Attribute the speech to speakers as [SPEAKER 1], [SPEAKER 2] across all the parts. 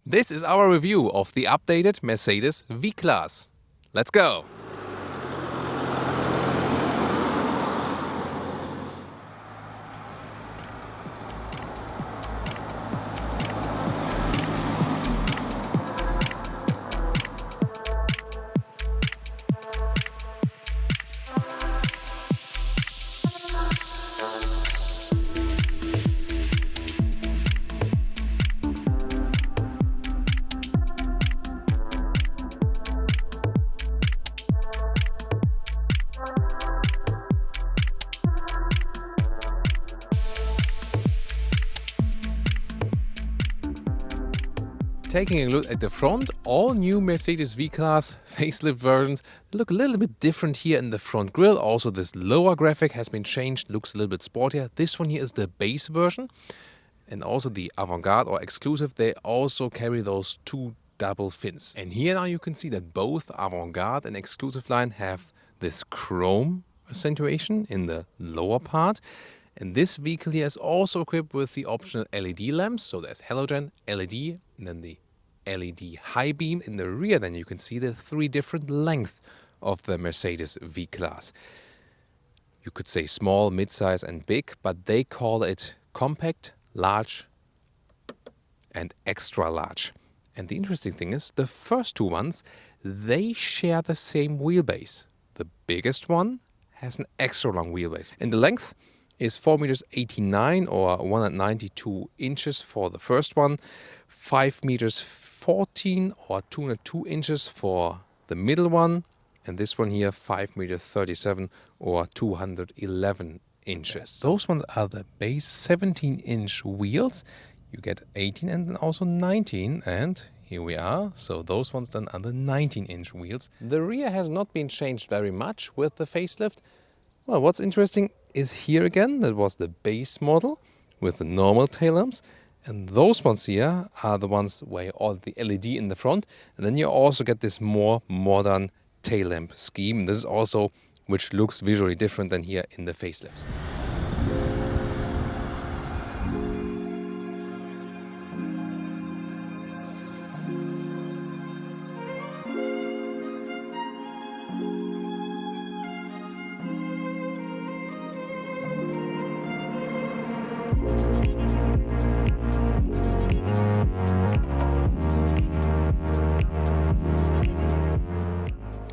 [SPEAKER 1] This is our review of the updated Mercedes V-Class. Let's go! Taking a look at the front, all new Mercedes V-Class facelift versions look a little bit different here in the front grille. Also, this lower graphic has been changed, looks a little bit sportier. This one here is the base version. And also the Avant-Garde or Exclusive, they also carry those two double fins. And here now you can see that both Avant-Garde and Exclusive line have this chrome accentuation in the lower part. And this vehicle here is also equipped with the optional LED lamps. So there's halogen, LED, and then the LED high beam in the rear. Then you can see the three different lengths of the Mercedes V-Class. You could say small, mid-size and big, but they call it compact, large and extra large. And the interesting thing is the first two ones, they share the same wheelbase. The biggest one has an extra long wheelbase. And the length is 4.89 meters or 192 inches for the first one, 5.14 meters or 202 inches for the middle one, and this one here 5.37 meters or 211 inches. Those ones are the base 17-inch wheels. You get 18 and then also 19, and here we are. So those ones then are the 19-inch wheels. The rear has not been changed very much with the facelift. Well, what's interesting is here again, that was the base model with the normal tail lamps. And those ones here are the ones where all the LED in the front. And then you also get this more modern tail lamp scheme. This is also which looks visually different than here in the facelift.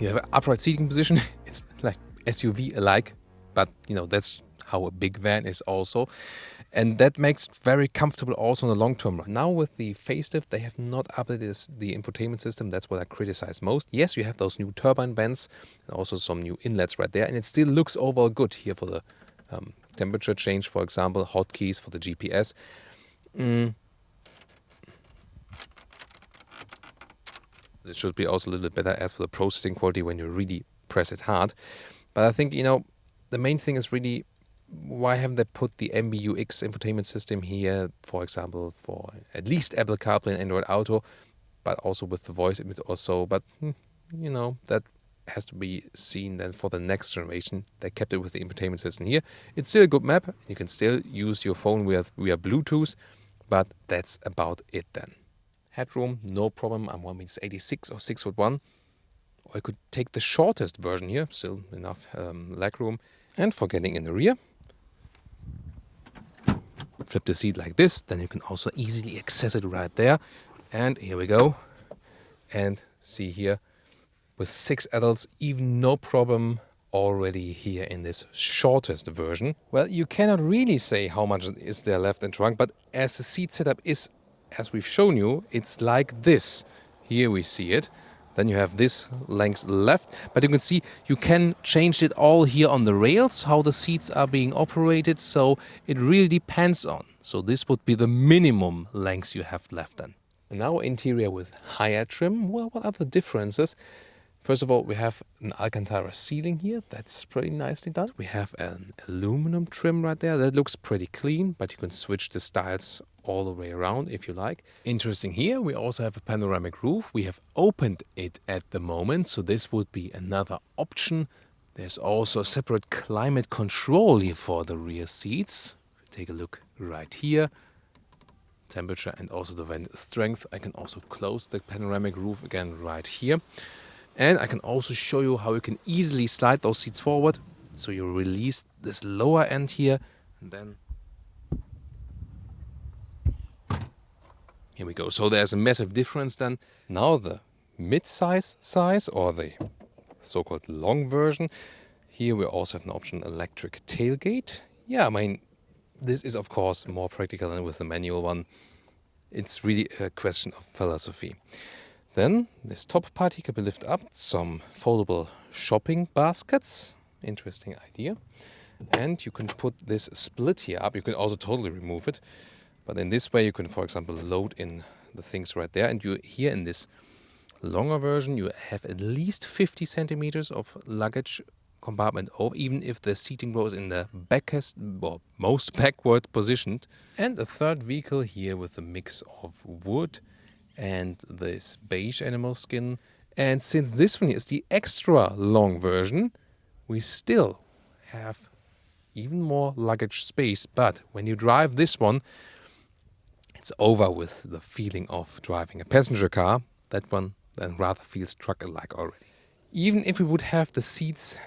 [SPEAKER 1] You have an upright seating position. It's like SUV-alike, but you know that's how a big van is also. And that makes it very comfortable also in the long term. Now with the facelift, they have not updated the infotainment system. That's what I criticize most. Yes, you have those new turbine vents and also some new inlets right there. And it still looks overall good here for the temperature change, for example, hotkeys for the GPS. It should be also a little bit better as for the processing quality when you really press it hard. But I think, you know, the main thing is really why haven't they put the MBUX infotainment system here, for example, for at least Apple CarPlay and Android Auto, but also with the voice input also. But, you know, that has to be seen then for the next generation. They kept it with the infotainment system here. It's still a good map. You can still use your phone via Bluetooth, but that's about it then. Headroom, no problem. I'm 1.86 or 6'1". Or I could take the shortest version here, still enough leg room. And for getting in the rear, flip the seat like this, then you can also easily access it right there. And here we go. And see here, with 6 adults, even no problem already here in this shortest version. Well, you cannot really say how much is there left in trunk, but as the seat setup is, as we've shown you, it's like this. Here we see it. Then you have this length left, but you can see you can change it all here on the rails, how the seats are being operated, so it really depends on. So this would be the minimum length you have left then. And now interior with higher trim. Well, what are the differences? First of all, we have an Alcantara ceiling here. That's pretty nicely done. We have an aluminum trim right there. That looks pretty clean, but you can switch the styles all the way around if you like. Interesting here, we also have a panoramic roof. We have opened it at the moment, so this would be another option. There's also a separate climate control here for the rear seats. Take a look right here. temperature and also the vent strength. I can also close the panoramic roof again right here. And I can also show you how you can easily slide those seats forward. So you release this lower end here and then here we go. So there's a massive difference then. Now the mid-size size or the so-called long version. Here we also have an option electric tailgate. Yeah, I mean, this is of course more practical than with the manual one. It's really a question of philosophy. Then this top part here can be lifted up. Some foldable shopping baskets. Interesting idea. And you can put this split here up. You can also totally remove it. But in this way you can, for example, load in the things right there. And you here in this longer version you have at least 50 centimeters of luggage compartment, or even if the seating row is in the most backward positioned. And a third vehicle here with a mix of wood and this beige animal skin. And since this one is the extra long version, we still have even more luggage space. But when you drive this one, it's over with the feeling of driving a passenger car. That one then rather feels truck-like already. Even if we would have the seats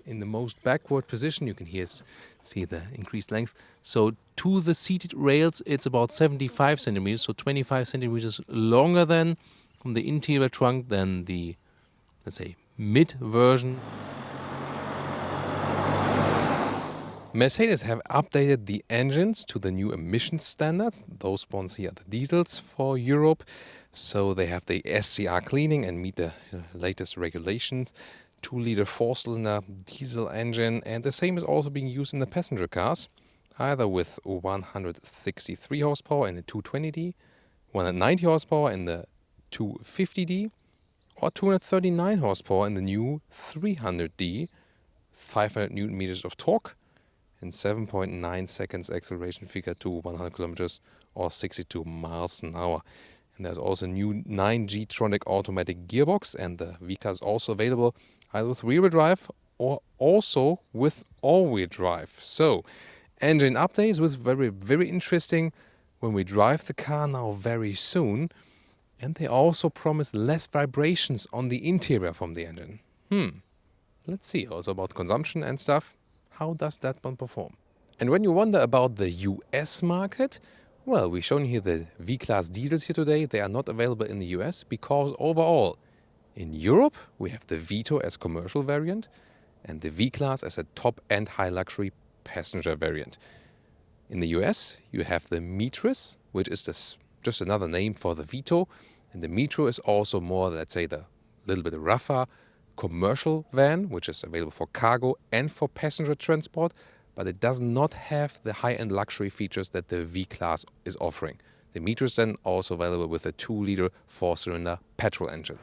[SPEAKER 1] in the most backward position, you can here see the increased length. So to the seated rails, it's about 75 centimeters, so 25 centimeters longer than from the interior trunk than the, let's say, mid version. Mercedes have updated the engines to the new emission standards. Those ones here are the diesels for Europe. So they have the SCR cleaning and meet the latest regulations. 2-liter 4-cylinder diesel engine, and the same is also being used in the passenger cars, either with 163 horsepower in the 220D, 190 horsepower in the 250D, or 239 horsepower in the new 300D, 500 newton meters of torque, and 7.9 seconds acceleration figure to 100 kilometers or 62 miles an hour. And there's also a new 9G-tronic automatic gearbox, and the V-Class is also available either with rear-wheel drive or also with all-wheel drive. So, engine updates was very interesting when we drive the car now very soon. And they also promise less vibrations on the interior from the engine. Let's see also about consumption and stuff. How does that one perform? And when you wonder about the US market, well, we've shown here the V-Class diesels here today. They are not available in the US because overall, in Europe, we have the Vito as commercial variant and the V-Class as a top-end high-luxury passenger variant. In the US, you have the Metris, which is just another name for the Vito. And the Metro is also more, let's say, the little bit rougher commercial van, which is available for cargo and for passenger transport, but it does not have the high-end luxury features that the V-Class is offering. The Metro is then also available with a 2-liter 4-cylinder petrol engine.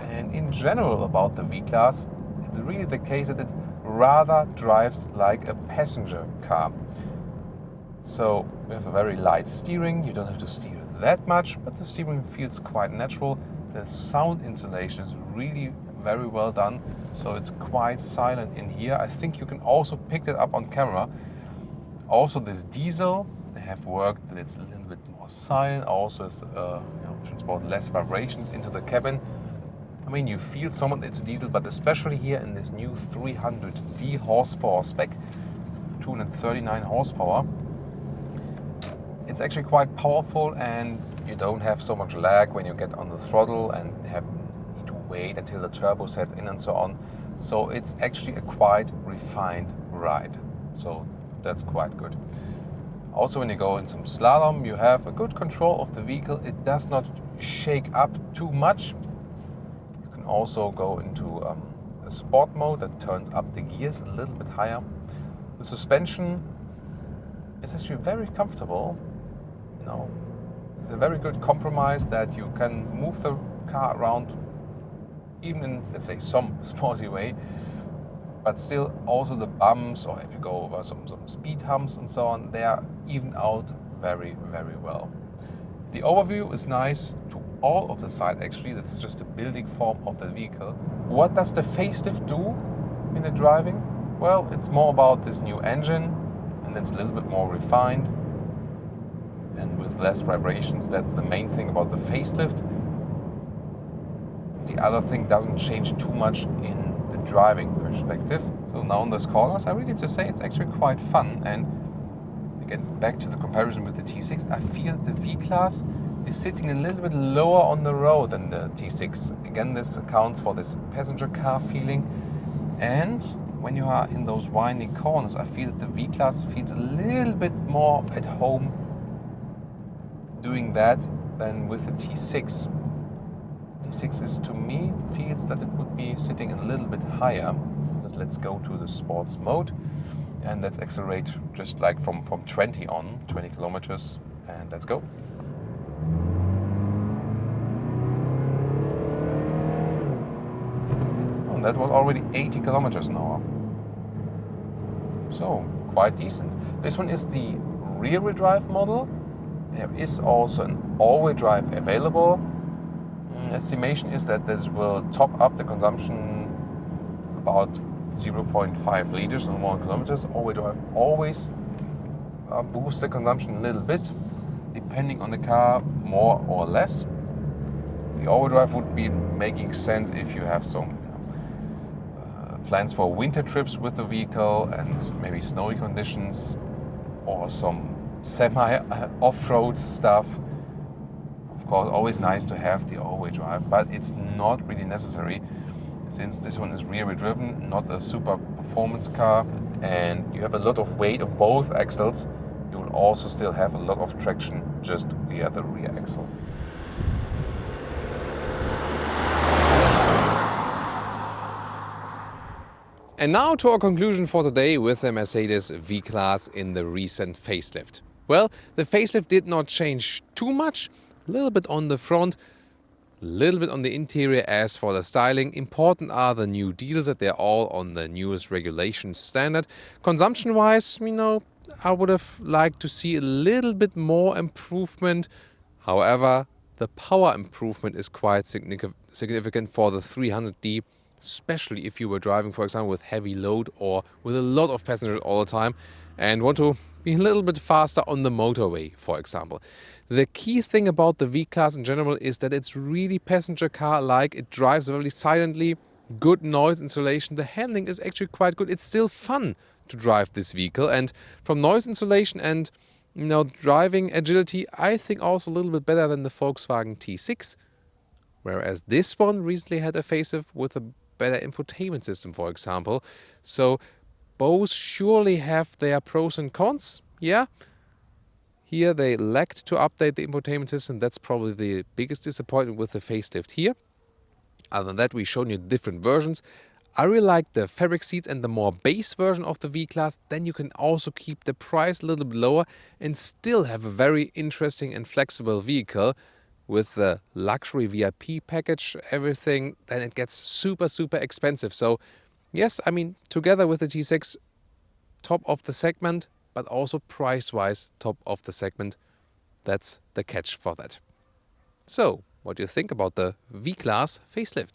[SPEAKER 1] And in general about the V-Class, it's really the case that it rather drives like a passenger car. So we have a very light steering, you don't have to steer that much, but the steering feels quite natural. The sound insulation is really very well done, so it's quite silent in here. I think you can also pick that up on camera. Also this diesel, they have worked that it's a little bit more silent, also is, transport less vibrations into the cabin. I mean, you feel some, it's diesel, but especially here in this new 300D horsepower spec, 239 horsepower, it's actually quite powerful, and you don't have so much lag when you get on the throttle and need to wait until the turbo sets in and so on. So it's actually a quite refined ride. So that's quite good. Also, when you go in some slalom, you have a good control of the vehicle. It does not shake up too much. You can also go into a sport mode that turns up the gears a little bit higher. The suspension is actually very comfortable. It's a very good compromise that you can move the car around even in, let's say, some sporty way, but still also the bumps, or if you go over some speed humps and so on, they are evened out very well. The overview is nice to all of the side actually. That's just a building form of the vehicle. What does the facelift do in the driving? Well, it's more about this new engine, and it's a little bit more refined and with less vibrations. That's the main thing about the facelift. The other thing doesn't change too much in the driving perspective. So now on those corners, I really have to say it's actually quite fun. And again, back to the comparison with the T6, I feel the V-Class is sitting a little bit lower on the road than the T6. Again, this accounts for this passenger car feeling. And when you are in those winding corners, I feel that the V-Class feels a little bit more at home doing that than with the T6. T6 is, to me, feels that it would be sitting a little bit higher. Just let's go to the sports mode and let's accelerate just like from 20 on, 20 kilometers, and let's go. And that was already 80 kilometers an hour. So, quite decent. This one is the rear-wheel drive model. There is also an all-wheel drive available. Estimation is that this will top up the consumption about 0.5 liters on 1 kilometers. All-wheel drive always boosts the consumption a little bit, depending on the car, more or less. The all-wheel drive would be making sense if you have some plans for winter trips with the vehicle and maybe snowy conditions or some semi-off-road stuff. Of course, always nice to have the all-wheel drive, but it's not really necessary since this one is rear-wheel driven, not a super performance car, and you have a lot of weight on both axles. You will also still have a lot of traction just via the rear axle. And now to our conclusion for today with the Mercedes V-Class in the recent facelift. Well, the facelift did not change too much. A little bit on the front, a little bit on the interior. As for the styling, important are the new diesels, that they're all on the newest regulation standard. Consumption-wise, I would have liked to see a little bit more improvement. However, the power improvement is quite significant for the 300D, especially if you were driving, for example, with heavy load or with a lot of passengers all the time and want to be a little bit faster on the motorway, for example. The key thing about the V-Class in general is that it's really passenger car-like. It drives very silently, good noise insulation. The handling is actually quite good. It's still fun to drive this vehicle. And from noise insulation and driving agility, I think also a little bit better than the Volkswagen T6. Whereas this one recently had a facelift with a better infotainment system, for example. So both surely have their pros and cons, yeah. Here they lacked to update the infotainment system. That's probably the biggest disappointment with the facelift here. Other than that, we've shown you different versions. I really like the fabric seats and the more base version of the V-Class. Then you can also keep the price a little bit lower and still have a very interesting and flexible vehicle. With the luxury VIP package, everything, then it gets super, super expensive. So yes, together with the T6, top of the segment, but also price-wise, top of the segment. That's the catch for that. So, what do you think about the V-Class facelift?